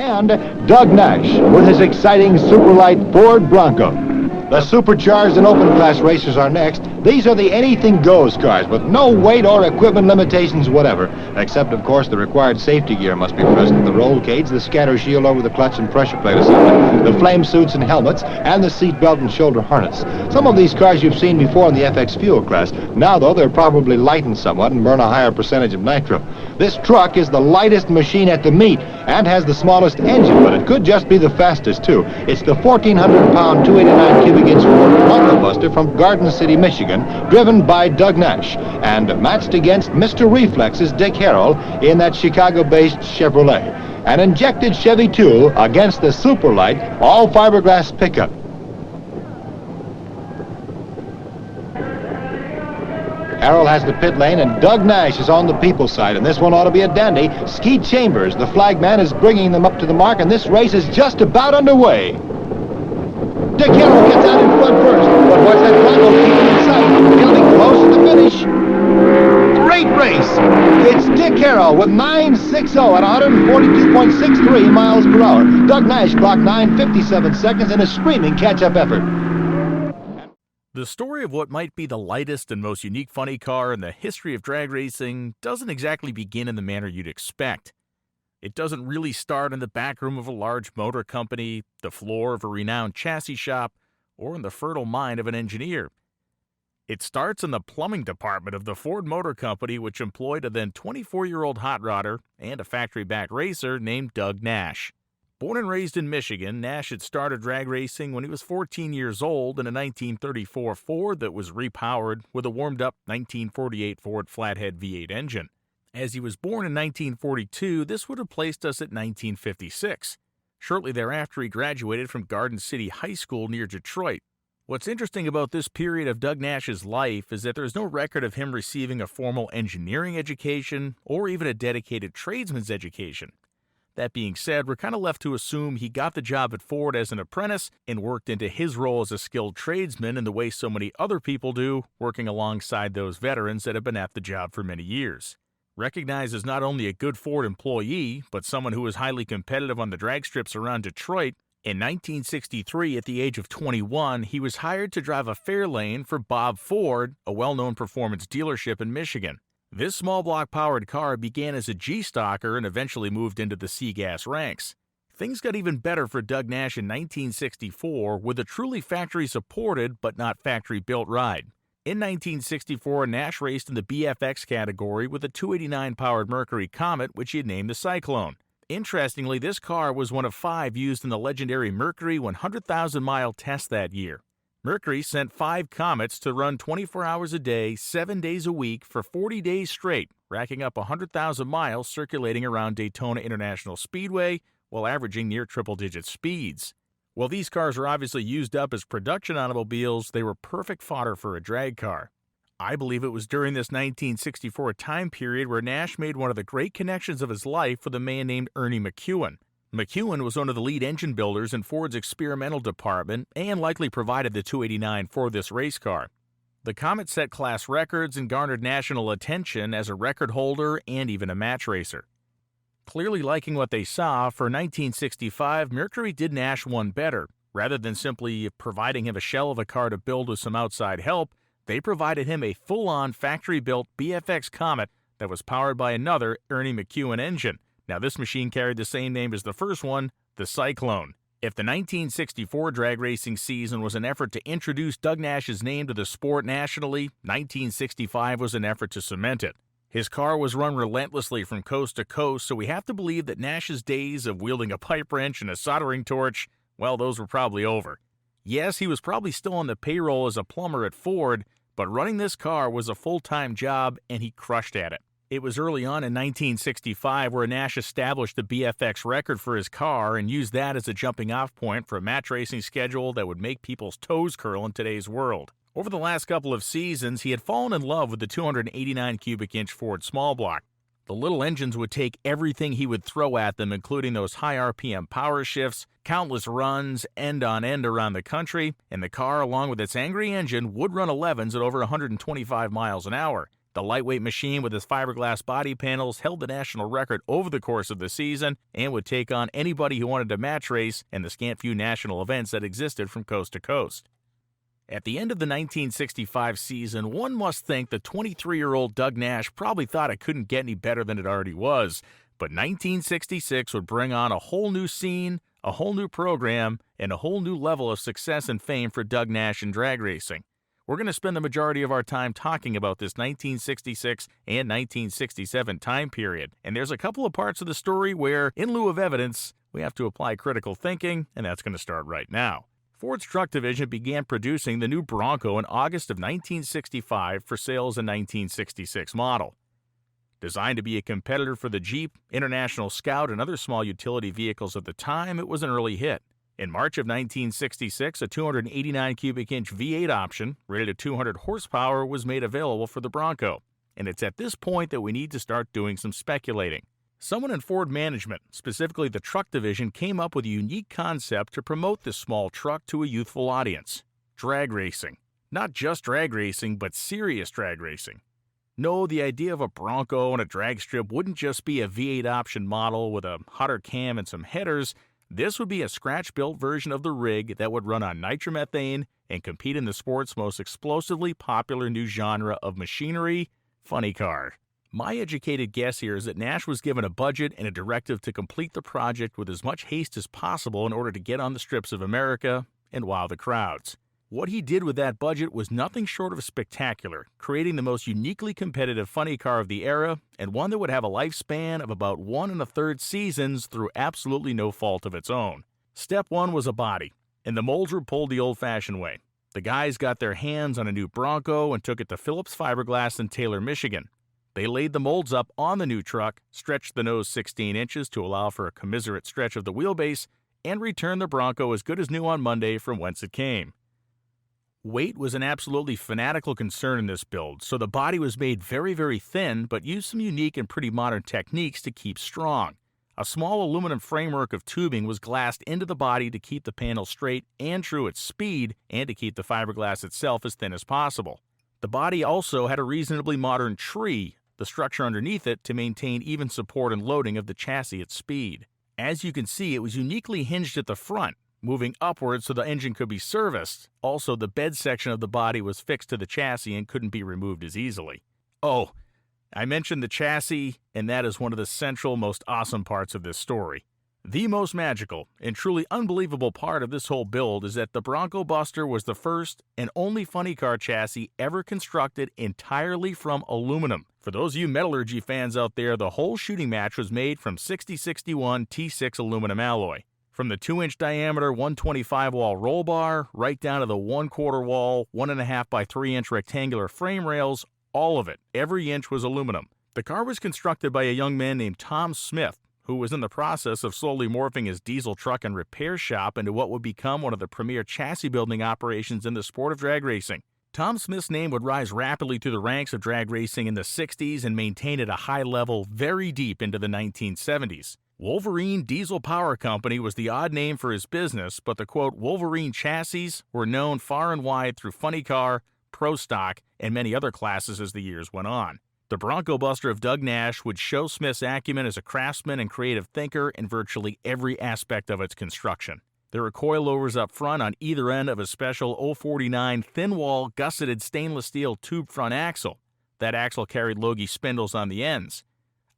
and Doug Nash with his exciting superlight Ford Bronco. The supercharged and open-class racers are next. These are the anything-goes cars with no weight or equipment limitations whatever, except, of course, the required safety gear must be present. The roll cage, the scatter shield over the clutch and pressure plate assembly, the flame suits and helmets, and the seat belt and shoulder harness. Some of these cars you've seen before in the FX Fuel class. Now, though, they're probably lightened somewhat and burn a higher percentage of nitro. This truck is the lightest machine at the meet and has the smallest engine, but it could just be the fastest, too. It's the 1,400-pound, 289 cubic inch Ford Bronco Buster from Garden City, Michigan, driven by Doug Nash, and matched against Mr. Reflex's Dick Harrell in that Chicago-based Chevrolet. An injected Chevy tool against the Superlight all-fiberglass pickup. Harrell has the pit lane, and Doug Nash is on the people's side, and this one ought to be a dandy. Skeet Chambers, the flagman, is bringing them up to the mark, and this race is just about underway. Dick Harrell gets out in front first, but watch that Bronco keep him in sight. He'll be close to the finish. Great race. It's Dick Harrell with 9.60 at 142.63 miles per hour. Doug Nash clocked 9:57 seconds in a screaming catch-up effort. The story of what might be the lightest and most unique funny car in the history of drag racing doesn't exactly begin in the manner you'd expect. It doesn't really start in the back room of a large motor company, the floor of a renowned chassis shop, or in the fertile mind of an engineer. It starts in the plumbing department of the Ford Motor Company, which employed a then 24-year-old hot rodder and a factory-backed racer named Doug Nash. Born and raised in Michigan, Nash had started drag racing when he was 14 years old in a 1934 Ford that was repowered with a warmed-up 1948 Ford flathead V8 engine. As he was born in 1942, this would have placed us at 1956. Shortly thereafter, he graduated from Garden City High School near Detroit. What's interesting about this period of Doug Nash's life is that there's no record of him receiving a formal engineering education or even a dedicated tradesman's education. That being said, we're kind of left to assume he got the job at Ford as an apprentice and worked into his role as a skilled tradesman in the way so many other people do, working alongside those veterans that have been at the job for many years. Recognized as not only a good Ford employee, but someone who was highly competitive on the drag strips around Detroit, in 1963, at the age of 21, he was hired to drive a Fairlane for Bob Ford, a well-known performance dealership in Michigan. This small block-powered car began as a G-Stalker and eventually moved into the C-Gas ranks. Things got even better for Doug Nash in 1964 with a truly factory-supported but not factory-built ride. In 1964, Nash raced in the BFX category with a 289-powered Mercury Comet, which he had named the Cyclone. Interestingly, this car was one of 5 used in the legendary Mercury 100,000-mile test that year. Mercury sent 5 Comets to run 24 hours a day, 7 days a week for 40 days straight, racking up 100,000 miles circulating around Daytona International Speedway while averaging near triple-digit speeds. While these cars were obviously used up as production automobiles, they were perfect fodder for a drag car. I believe it was during this 1964 time period where Nash made one of the great connections of his life with a man named Ernie McEwen. McEwen was one of the lead engine builders in Ford's experimental department and likely provided the 289 for this race car. The Comet set class records and garnered national attention as a record holder and even a match racer. Clearly liking what they saw, for 1965, Mercury did Nash one better. Rather than simply providing him a shell of a car to build with some outside help, they provided him a full-on factory-built BFX Comet that was powered by another Ernie McEwen engine. Now, this machine carried the same name as the first one, the Cyclone. If the 1964 drag racing season was an effort to introduce Doug Nash's name to the sport nationally, 1965 was an effort to cement it. His car was run relentlessly from coast to coast, so we have to believe that Nash's days of wielding a pipe wrench and a soldering torch, well, those were probably over. Yes, he was probably still on the payroll as a plumber at Ford, but running this car was a full-time job, and he crushed at it. It was early on in 1965 where Nash established the BFX record for his car and used that as a jumping-off point for a match racing schedule that would make people's toes curl in today's world. Over the last couple of seasons, he had fallen in love with the 289 cubic inch Ford small block. The little engines would take everything he would throw at them, including those high RPM power shifts, countless runs end on end around the country, and the car, along with its angry engine, would run 11s at over 125 miles an hour. The lightweight machine with its fiberglass body panels held the national record over the course of the season and would take on anybody who wanted to match race in the scant few national events that existed from coast to coast. At the end of the 1965 season, one must think the 23-year-old Doug Nash probably thought it couldn't get any better than it already was, but 1966 would bring on a whole new scene, a whole new program, and a whole new level of success and fame for Doug Nash in drag racing. We're going to spend the majority of our time talking about this 1966 and 1967 time period, and there's a couple of parts of the story where, in lieu of evidence, we have to apply critical thinking, and that's going to start right now. Ford's truck division began producing the new Bronco in August of 1965 for sale as a 1966 model. Designed to be a competitor for the Jeep, International Scout, and other small utility vehicles of the time, it was an early hit. In March of 1966, a 289 cubic inch V8 option, rated at 200 horsepower, was made available for the Bronco. And it's at this point that we need to start doing some speculating. Someone in Ford management, specifically the truck division, came up with a unique concept to promote this small truck to a youthful audience. Drag racing. Not just drag racing, but serious drag racing. No, the idea of a Bronco and a drag strip wouldn't just be a V8 option model with a hotter cam and some headers. This would be a scratch-built version of the rig that would run on nitromethane and compete in the sport's most explosively popular new genre of machinery, funny car. My educated guess here is that Nash was given a budget and a directive to complete the project with as much haste as possible in order to get on the strips of America and wow the crowds. What he did with that budget was nothing short of spectacular, creating the most uniquely competitive funny car of the era, and one that would have a lifespan of about 1 1/3 seasons through absolutely no fault of its own. Step one was a body, and the molds were pulled the old-fashioned way. The guys got their hands on a new Bronco and took it to Phillips Fiberglass in Taylor, Michigan. They laid the molds up on the new truck, stretched the nose 16 inches to allow for a commiserate stretch of the wheelbase, and returned the Bronco as good as new on Monday from whence it came. Weight was an absolutely fanatical concern in this build, so the body was made very, very thin, but used some unique and pretty modern techniques to keep strong. A small aluminum framework of tubing was glassed into the body to keep the panel straight and true at speed, and to keep the fiberglass itself as thin as possible. The body also had a reasonably modern tree, the structure underneath it, to maintain even support and loading of the chassis at speed. As you can see, it was uniquely hinged at the front, moving upwards so the engine could be serviced. Also, the bed section of the body was fixed to the chassis and couldn't be removed as easily. Oh, I mentioned the chassis, and that is one of the central, most awesome parts of this story. The most magical and truly unbelievable part of this whole build is that the Bronco Buster was the first and only funny car chassis ever constructed entirely from aluminum. For those of you metallurgy fans out there, the whole shooting match was made from 6061 T6 aluminum alloy. From the 2-inch diameter 125 wall roll bar, right down to the 1/4 wall, 1.5 by 3 inch rectangular frame rails, all of it, every inch was aluminum. The car was constructed by a young man named Tom Smith, who was in the process of slowly morphing his diesel truck and repair shop into what would become one of the premier chassis building operations in the sport of drag racing. Tom Smith's name would rise rapidly through the ranks of drag racing in the 60s and maintain at a high level very deep into the 1970s. Wolverine Diesel Power Company was the odd name for his business, but the quote Wolverine chassis were known far and wide through funny car, pro stock, and many other classes as the years went on. The Bronco Buster of Doug Nash would show Smith's acumen as a craftsman and creative thinker in virtually every aspect of its construction. There were coilovers up front on either end of a special 049 thin-wall gusseted stainless steel tube front axle. That axle carried Logie spindles on the ends.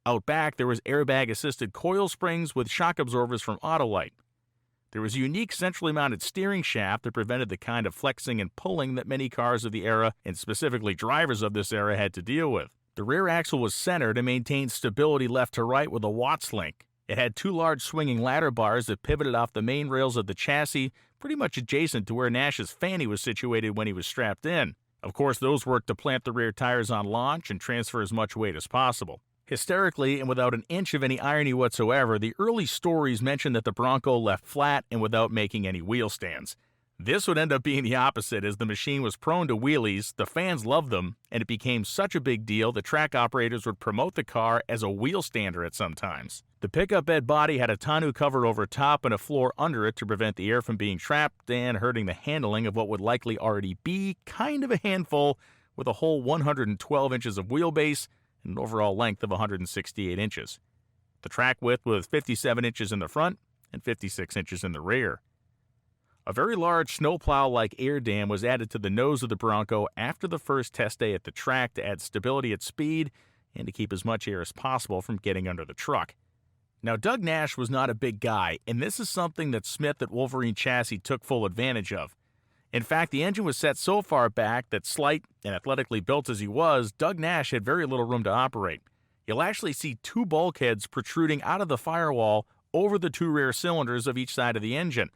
Out back, there was airbag-assisted coil springs with shock absorbers from Autolite. There was a unique centrally mounted steering shaft that prevented the kind of flexing and pulling that many cars of the era, and specifically drivers of this era, had to deal with. The rear axle was centered and maintained stability left to right with a Watts link. It had 2 large swinging ladder bars that pivoted off the main rails of the chassis, pretty much adjacent to where Nash's fanny was situated when he was strapped in. Of course, those worked to plant the rear tires on launch and transfer as much weight as possible. Hysterically, and without an inch of any irony whatsoever, the early stories mentioned that the Bronco left flat and without making any wheel stands. This would end up being the opposite, as the machine was prone to wheelies, the fans loved them, and it became such a big deal that track operators would promote the car as a wheel stander at some times. The pickup bed body had a tonneau cover over top and a floor under it to prevent the air from being trapped and hurting the handling of what would likely already be kind of a handful with a whole 112 inches of wheelbase and an overall length of 168 inches. The track width was 57 inches in the front and 56 inches in the rear. A very large snowplow-like air dam was added to the nose of the Bronco after the first test day at the track to add stability at speed and to keep as much air as possible from getting under the truck. Now, Doug Nash was not a big guy, and this is something that Smith at Wolverine Chassis took full advantage of. In fact, the engine was set so far back that, slight and athletically built as he was, Doug Nash had very little room to operate. You'll actually see two bulkheads protruding out of the firewall over the two rear cylinders of each side of the engine.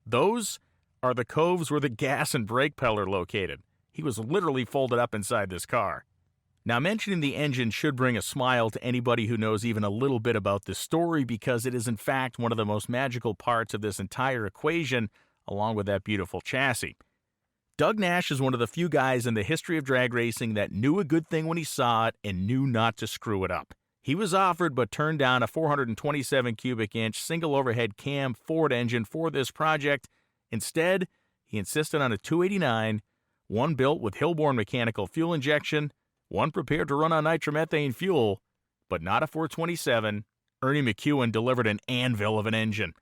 Those are the coves where the gas and brake pedal are located. He was literally folded up inside this car. Now, mentioning the engine should bring a smile to anybody who knows even a little bit about this story, because it is in fact one of the most magical parts of this entire equation, along with that beautiful chassis. Doug Nash is one of the few guys in the history of drag racing that knew a good thing when he saw it and knew not to screw it up. He was offered but turned down a 427 cubic inch single overhead cam Ford engine for this project. Instead, he insisted on a 289, one built with Hilborn mechanical fuel injection, one prepared to run on nitromethane fuel, but not a 427. Ernie McEwen delivered an anvil of an engine.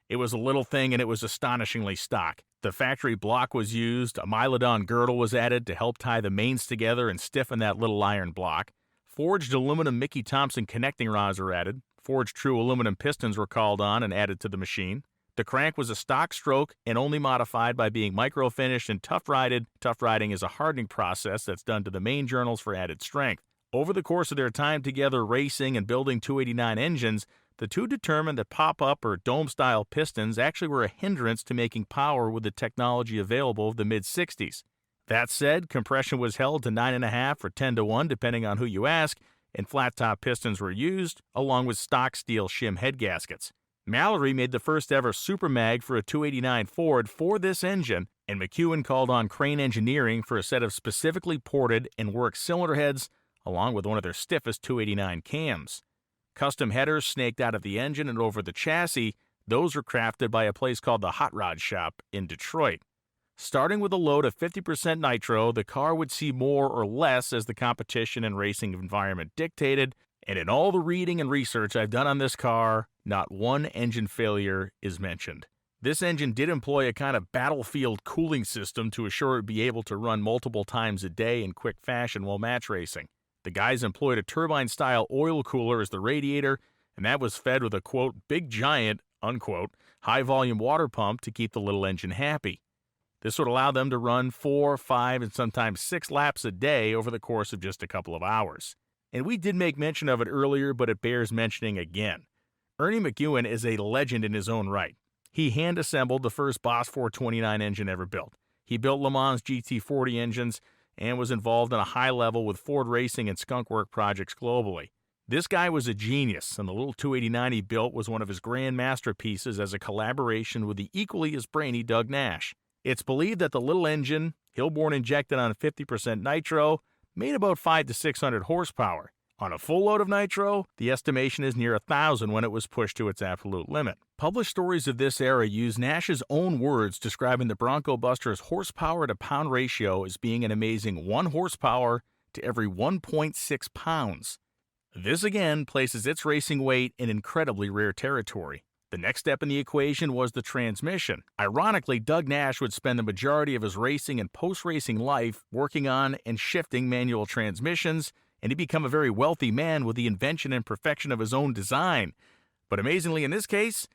It was a little thing and it was astonishingly stock. The factory block was used, a Mylodon girdle was added to help tie the mains together and stiffen that little iron block. Forged aluminum Mickey Thompson connecting rods were added. Forged true aluminum pistons were called on and added to the machine. The crank was a stock stroke and only modified by being micro-finished and tough-rided. Tough-riding is a hardening process that's done to the main journals for added strength. Over the course of their time together racing and building 289 engines, the two determined that pop-up or dome-style pistons actually were a hindrance to making power with the technology available of the mid-60s. That said, compression was held to 9.5 or 10-to-1 depending on who you ask, and flat-top pistons were used, along with stock steel shim head gaskets. Mallory made the first ever Super Mag for a 289 Ford for this engine, and McEwen called on Crane Engineering for a set of specifically ported and worked cylinder heads, along with one of their stiffest 289 cams. Custom headers snaked out of the engine and over the chassis. Those were crafted by a place called the Hot Rod Shop in Detroit. Starting with a load of 50% nitro, the car would see more or less as the competition and racing environment dictated, and in all the reading and research I've done on this car, not one engine failure is mentioned. This engine did employ a kind of battlefield cooling system to assure it would be able to run multiple times a day in quick fashion while match racing. The guys employed a turbine-style oil cooler as the radiator, and that was fed with a, quote, big giant, unquote, high-volume water pump to keep the little engine happy. This would allow them to run 4, 5, and sometimes 6 laps a day over the course of just a couple of hours. And we did make mention of it earlier, but it bears mentioning again. Ernie McEwen is a legend in his own right. He hand-assembled the first Boss 429 engine ever built. He built Le Mans GT40 engines and was involved on a high level with Ford Racing and Skunk Work projects globally. This guy was a genius, and the little 289 he built was one of his grand masterpieces as a collaboration with the equally as brainy Doug Nash. It's believed that the little engine, Hilborn injected on 50% nitro, made about 500 to 600 horsepower. On a full load of nitro, the estimation is near 1,000 when it was pushed to its absolute limit. Published stories of this era use Nash's own words describing the Bronco Buster's horsepower to pound ratio as being an amazing 1 horsepower to every 1.6 pounds. This again places its racing weight in incredibly rare territory. The next step in the equation was the transmission. Ironically, Doug Nash would spend the majority of his racing and post-racing life working on and shifting manual transmissions, and he'd become a very wealthy man with the invention and perfection of his own design. But amazingly in this case,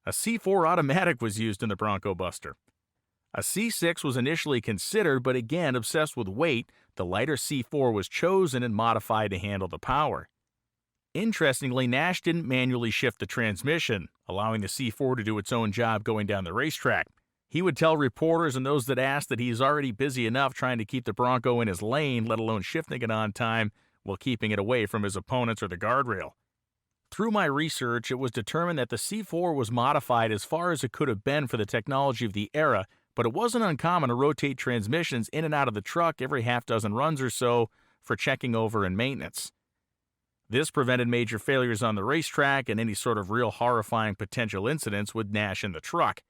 a C4 automatic was used in the Bronco Buster. A C6 was initially considered, but again, obsessed with weight, the lighter C4 was chosen and modified to handle the power. Interestingly, Nash didn't manually shift the transmission, allowing the C4 to do its own job going down the racetrack. He would tell reporters and those that asked that he's already busy enough trying to keep the Bronco in his lane, let alone shifting it on time, while keeping it away from his opponents or the guardrail. Through my research, it was determined that the C4 was modified as far as it could have been for the technology of the era, but it wasn't uncommon to rotate transmissions in and out of the truck every half dozen runs or so for checking over and maintenance. This prevented major failures on the racetrack and any sort of real horrifying potential incidents with Nash in the truck.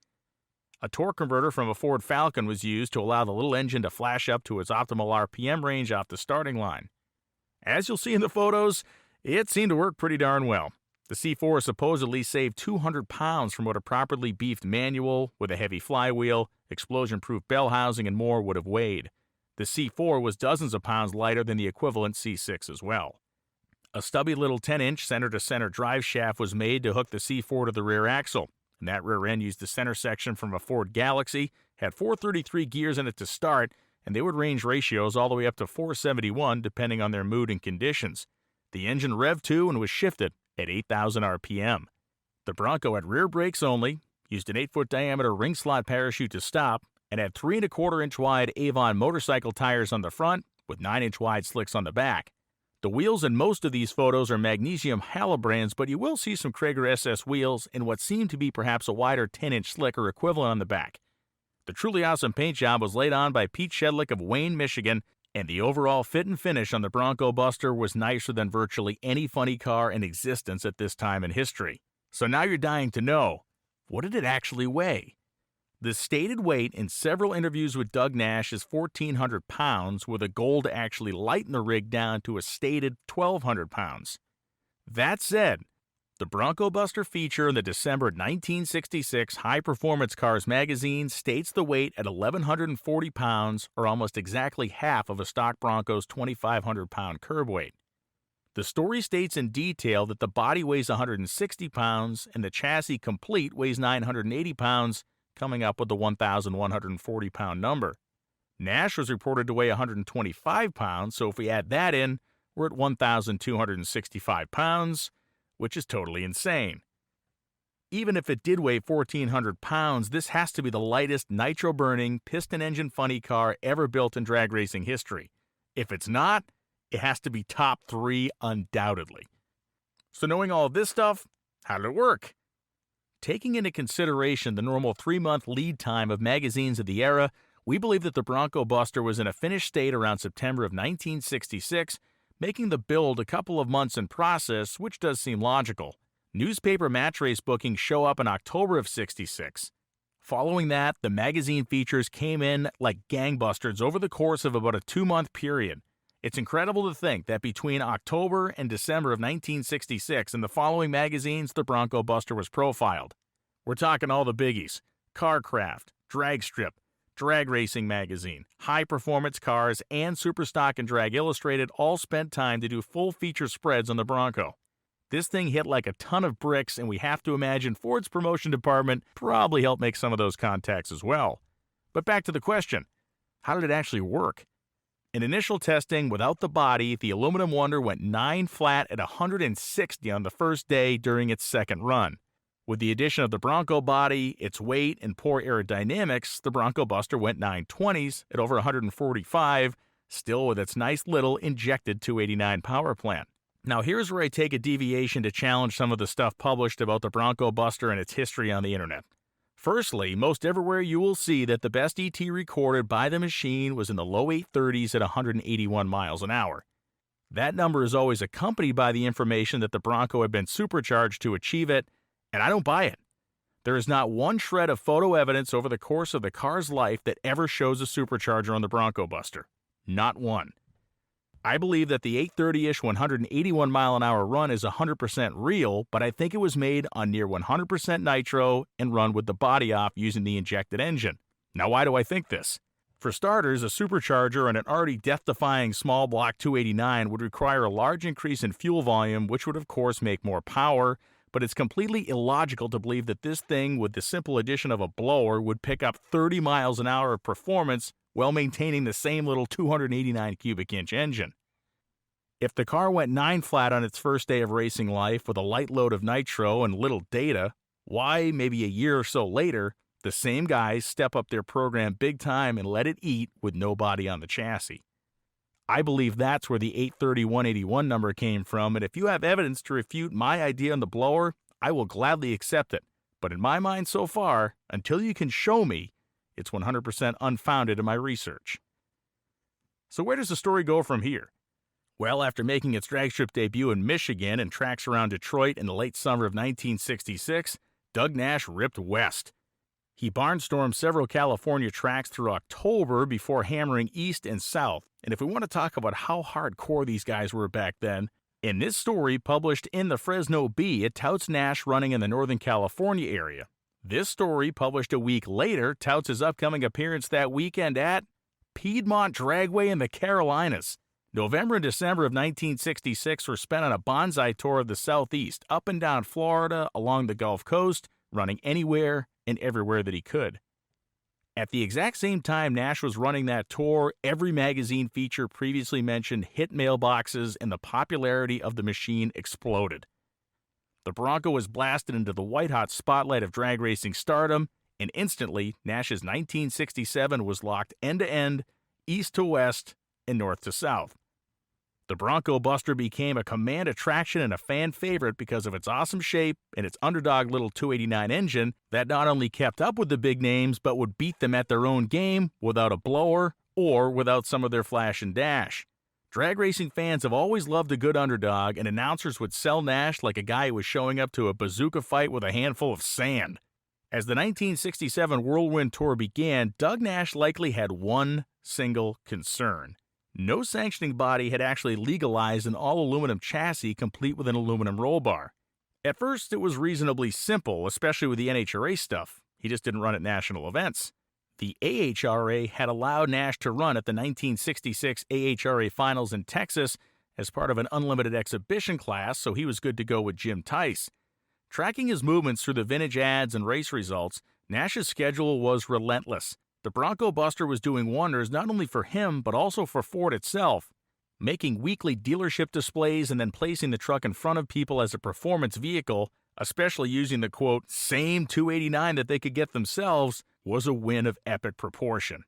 A torque converter from a Ford Falcon was used to allow the little engine to flash up to its optimal RPM range off the starting line. As you'll see in the photos, it seemed to work pretty darn well. The C4 supposedly saved 200 pounds from what a properly beefed manual with a heavy flywheel, explosion-proof bell housing, and more would have weighed. The C4 was dozens of pounds lighter than the equivalent C6 as well. A stubby little 10-inch center-to-center drive shaft was made to hook the C4 to the rear axle, and that rear end used the center section from a Ford Galaxy, had 433 gears in it to start, and they would range ratios all the way up to 471 depending on their mood and conditions. The engine revved to and was shifted at 8,000 RPM. The Bronco had rear brakes only, used an 8-foot diameter ring slot parachute to stop, and had 3¼ inch wide Avon motorcycle tires on the front with 9-inch wide slicks on the back. The wheels in most of these photos are magnesium halobrands, but you will see some Krager SS wheels and what seemed to be perhaps a wider 10-inch slick or equivalent on the back. The truly awesome paint job was laid on by Pete Shedlick of Wayne, Michigan, and the overall fit and finish on the Bronco Buster was nicer than virtually any funny car in existence at this time in history. So now you're dying to know, what did it actually weigh? The stated weight in several interviews with Doug Nash is 1,400 pounds, with a goal to actually lighten the rig down to a stated 1,200 pounds. That said, the Bronco Buster feature in the December 1966 High Performance Cars magazine states the weight at 1,140 pounds, or almost exactly half of a stock Bronco's 2,500-pound curb weight. The story states in detail that the body weighs 160 pounds and the chassis complete weighs 980 pounds, coming up with the 1,140-pound number. Nash was reported to weigh 125 pounds, so if we add that in, we're at 1,265 pounds, which is totally insane. Even if it did weigh 1,400 pounds, this has to be the lightest nitro-burning, piston-engine funny car ever built in drag racing history. If it's not, it has to be top 3 undoubtedly. So knowing all of this stuff, how did it work? Taking into consideration the normal 3-month lead time of magazines of the era, we believe that the Bronco Buster was in a finished state around September of 1966, making the build a couple of months in process, which does seem logical. Newspaper match race bookings show up in October of '66. Following that, the magazine features came in like gangbusters over the course of about a 2-month period. It's incredible to think that between October and December of 1966 in the following magazines, the Bronco Buster was profiled. We're talking all the biggies: Carcraft, Dragstrip, Drag Racing Magazine, High Performance Cars, and Superstock and Drag Illustrated all spent time to do full feature spreads on the Bronco. This thing hit like a ton of bricks, and we have to imagine Ford's promotion department probably helped make some of those contacts as well. But back to the question, how did it actually work? In initial testing, without the body, the Aluminum Wonder went 9 flat at 160 on the first day during its second run. With the addition of the Bronco body, its weight, and poor aerodynamics, the Bronco Buster went 920s at over 145, still with its nice little injected 289 power plant. Now here's where I take a deviation to challenge some of the stuff published about the Bronco Buster and its history on the internet. Firstly, most everywhere you will see that the best ET recorded by the machine was in the low 830s at 181 miles an hour. That number is always accompanied by the information that the Bronco had been supercharged to achieve it, and I don't buy it. There is not one shred of photo evidence over the course of the car's life that ever shows a supercharger on the Bronco Buster. Not one. I believe that the 830-ish 181 mile an hour run is 100% real, but I think it was made on near 100% nitro and run with the body off using the injected engine. Now why do I think this? For starters, a supercharger on an already death-defying small block 289 would require a large increase in fuel volume, which would of course make more power, but it's completely illogical to believe that this thing with the simple addition of a blower would pick up 30 miles an hour of performance while maintaining the same little 289 cubic inch engine. If the car went 9 flat on its first day of racing life with a light load of nitro and little data, why, maybe a year or so later, the same guys step up their program big time and let it eat with no body on the chassis? I believe that's where the 830-181 number came from, and if you have evidence to refute my idea on the blower, I will gladly accept it. But in my mind so far, until you can show me, it's 100% unfounded in my research. So where does the story go from here? Well, after making its drag strip debut in Michigan and tracks around Detroit in the late summer of 1966, Doug Nash ripped west. He barnstormed several California tracks through October before hammering east and south. And if we want to talk about how hardcore these guys were back then, in this story published in the Fresno Bee, it touts Nash running in the Northern California area. This story, published a week later, touts his upcoming appearance that weekend at Piedmont Dragway in the Carolinas. November and December of 1966 were spent on a bonsai tour of the Southeast, up and down Florida, along the Gulf Coast, running anywhere and everywhere that he could. At the exact same time Nash was running that tour, every magazine feature previously mentioned hit mailboxes and the popularity of the machine exploded. The Bronco was blasted into the white-hot spotlight of drag racing stardom, and instantly, Nash's 1967 was locked end-to-end, east to west, and north to south. The Bronco Buster became a command attraction and a fan favorite because of its awesome shape and its underdog little 289 engine that not only kept up with the big names but would beat them at their own game without a blower or without some of their flash and dash. Drag racing fans have always loved a good underdog, and announcers would sell Nash like a guy who was showing up to a bazooka fight with a handful of sand. As the 1967 Whirlwind Tour began, Doug Nash likely had one single concern. No sanctioning body had actually legalized an all-aluminum chassis complete with an aluminum roll bar. At first, it was reasonably simple, especially with the NHRA stuff. He just didn't run at national events. The AHRA had allowed Nash to run at the 1966 AHRA Finals in Texas as part of an unlimited exhibition class, so he was good to go with Jim Tice. Tracking his movements through the vintage ads and race results, Nash's schedule was relentless. The Bronco Buster was doing wonders not only for him, but also for Ford itself, making weekly dealership displays and then placing the truck in front of people as a performance vehicle, especially using the, quote, same 289 that they could get themselves, was a win of epic proportion.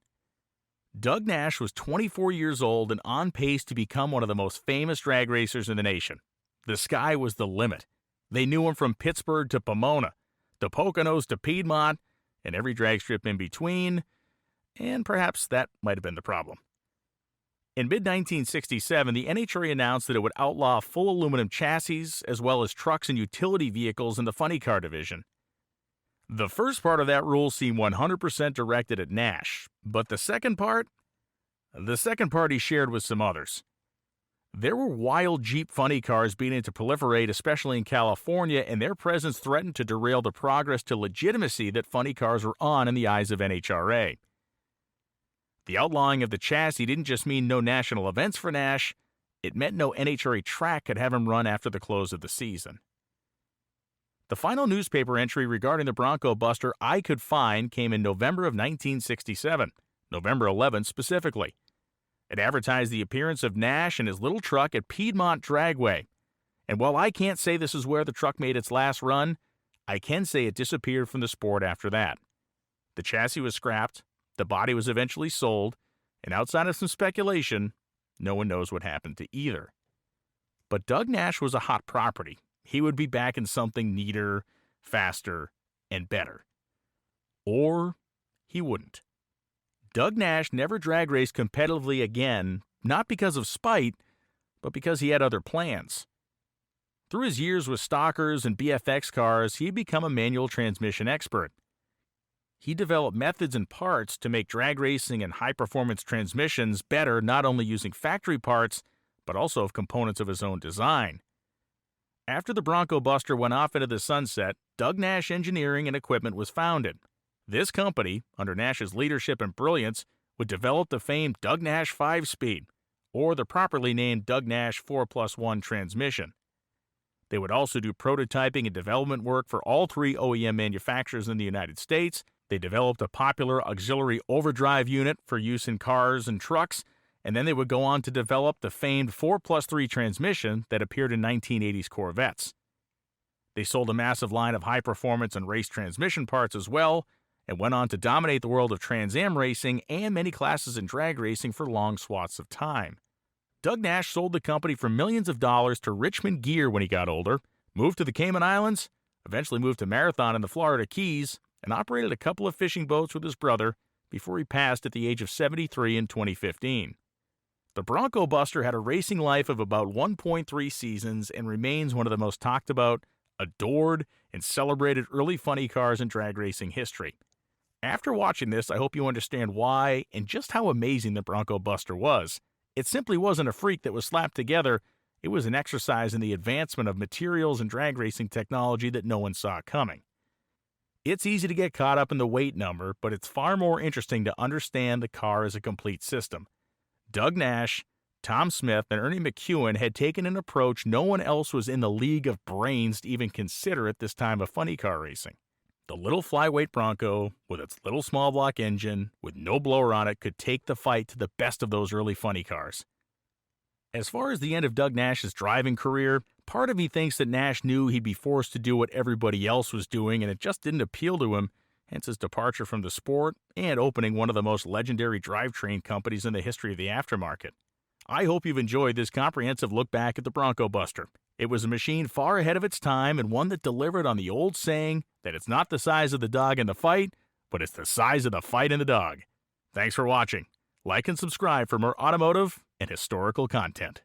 Doug Nash was 24 years old and on pace to become one of the most famous drag racers in the nation. The sky was the limit. They knew him from Pittsburgh to Pomona, the Poconos to Piedmont, and every drag strip in between, and perhaps that might have been the problem. In mid-1967, the NHRA announced that it would outlaw full aluminum chassis as well as trucks and utility vehicles in the funny car division. The first part of that rule seemed 100% directed at Nash, but the second part he shared with some others. There were wild Jeep funny cars beginning to proliferate, especially in California, and their presence threatened to derail the progress to legitimacy that funny cars were on in the eyes of NHRA. The outlawing of the chassis didn't just mean no national events for Nash, it meant no NHRA track could have him run after the close of the season. The final newspaper entry regarding the Bronco Buster I could find came in November of 1967, November 11th specifically. It advertised the appearance of Nash and his little truck at Piedmont Dragway. And while I can't say this is where the truck made its last run, I can say it disappeared from the sport after that. The chassis was scrapped, the body was eventually sold, and outside of some speculation, no one knows what happened to either. But Doug Nash was a hot property. He would be back in something neater, faster, and better. Or he wouldn't. Doug Nash never drag raced competitively again, not because of spite, but because he had other plans. Through his years with stockers and BFX cars, he had become a manual transmission expert. He developed methods and parts to make drag racing and high-performance transmissions better, not only using factory parts, but also of components of his own design. After the Bronco Buster went off into the sunset, Doug Nash Engineering and Equipment was founded. This company, under Nash's leadership and brilliance, would develop the famed Doug Nash 5-speed, or the properly named Doug Nash 4+1 transmission. They would also do prototyping and development work for all three OEM manufacturers in the United States. They developed a popular auxiliary overdrive unit for use in cars and trucks, and then they would go on to develop the famed 4+3 transmission that appeared in 1980s Corvettes. They sold a massive line of high-performance and race transmission parts as well, and went on to dominate the world of Trans Am racing and many classes in drag racing for long swaths of time. Doug Nash sold the company for millions of dollars to Richmond Gear when he got older, moved to the Cayman Islands, eventually moved to Marathon in the Florida Keys, and operated a couple of fishing boats with his brother before he passed at the age of 73 in 2015. The Bronco Buster had a racing life of about 1.3 seasons and remains one of the most talked about, adored, and celebrated early funny cars in drag racing history. After watching this, I hope you understand why and just how amazing the Bronco Buster was. It simply wasn't a freak that was slapped together, it was an exercise in the advancement of materials and drag racing technology that no one saw coming. It's easy to get caught up in the weight number, but it's far more interesting to understand the car as a complete system. Doug Nash, Tom Smith, and Ernie McEwen had taken an approach no one else was in the league of brains to even consider at this time of funny car racing. The little flyweight Bronco, with its little small block engine, with no blower on it, could take the fight to the best of those early funny cars. As far as the end of Doug Nash's driving career, part of me thinks that Nash knew he'd be forced to do what everybody else was doing, and it just didn't appeal to him, hence his departure from the sport and opening one of the most legendary drivetrain companies in the history of the aftermarket. I hope you've enjoyed this comprehensive look back at the Bronco Buster. It was a machine far ahead of its time and one that delivered on the old saying that it's not the size of the dog in the fight, but it's the size of the fight in the dog. Thanks for watching. Like and subscribe for more automotive and historical content.